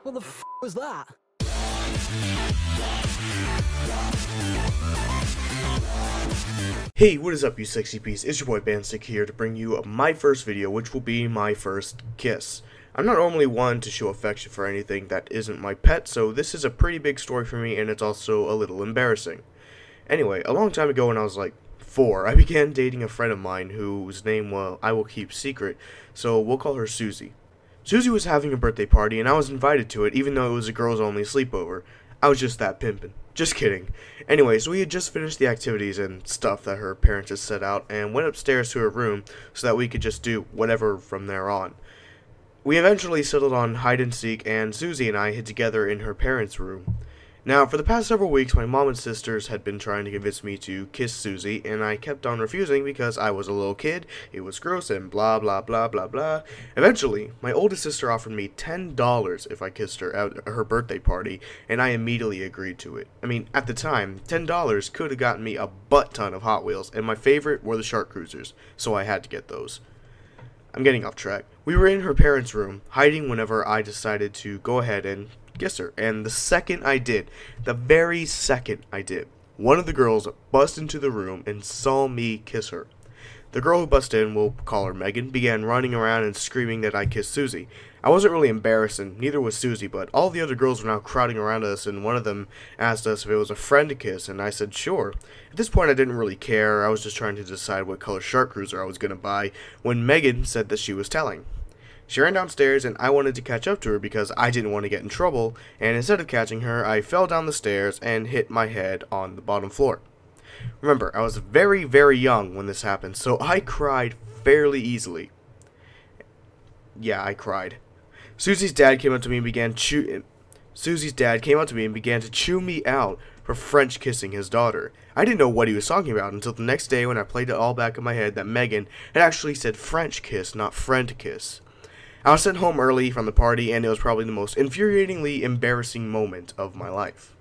What the f was that? Hey, what is up, you sexy piece? It's your boy Bandstick here to bring you my first video, which will be my first kiss. I'm not normally one to show affection for anything that isn't my pet, so this is a pretty big story for me, and it's also a little embarrassing. Anyway, a long time ago when I was like 4, I began dating a friend of mine whose name, well, I will keep secret, so we'll call her Susie. Susie was having a birthday party, and I was invited to it, even though it was a girls-only sleepover. I was just that pimpin'. Just kidding. Anyway, so we had just finished the activities and stuff that her parents had set out, and went upstairs to her room so that we could just do whatever from there on. We eventually settled on hide and seek, and Susie and I hid together in her parents' room. Now, for the past several weeks, my mom and sisters had been trying to convince me to kiss Susie, and I kept on refusing because I was a little kid, it was gross, and blah blah blah blah blah. Eventually, my oldest sister offered me $10 if I kissed her at her birthday party, and I immediately agreed to it. I mean, at the time, $10 could have gotten me a butt ton of Hot Wheels, and my favorite were the Shark Cruisers, so I had to get those. I'm getting off track. We were in her parents' room, hiding whenever I decided to go ahead and kiss her, and the second I did, the very second I did, one of the girls bust into the room and saw me kiss her. The girl who busted in, we'll call her Megan, began running around and screaming that I kissed Susie. I wasn't really embarrassed, and neither was Susie, but all the other girls were now crowding around us, and one of them asked us if it was a friend to kiss, and I said sure. At this point I didn't really care, I was just trying to decide what color Shark Cruiser I was going to buy, when Megan said that she was telling. She ran downstairs, and I wanted to catch up to her because I didn't want to get in trouble, and instead of catching her, I fell down the stairs and hit my head on the bottom floor. Remember, I was very, very young when this happened, so I cried fairly easily. Yeah, I cried. Susie's dad came up to me and began to chew me out for French kissing his daughter. I didn't know what he was talking about until the next day when I played it all back in my head that Megan had actually said French kiss, not friend kiss. I was sent home early from the party, and it was probably the most infuriatingly embarrassing moment of my life.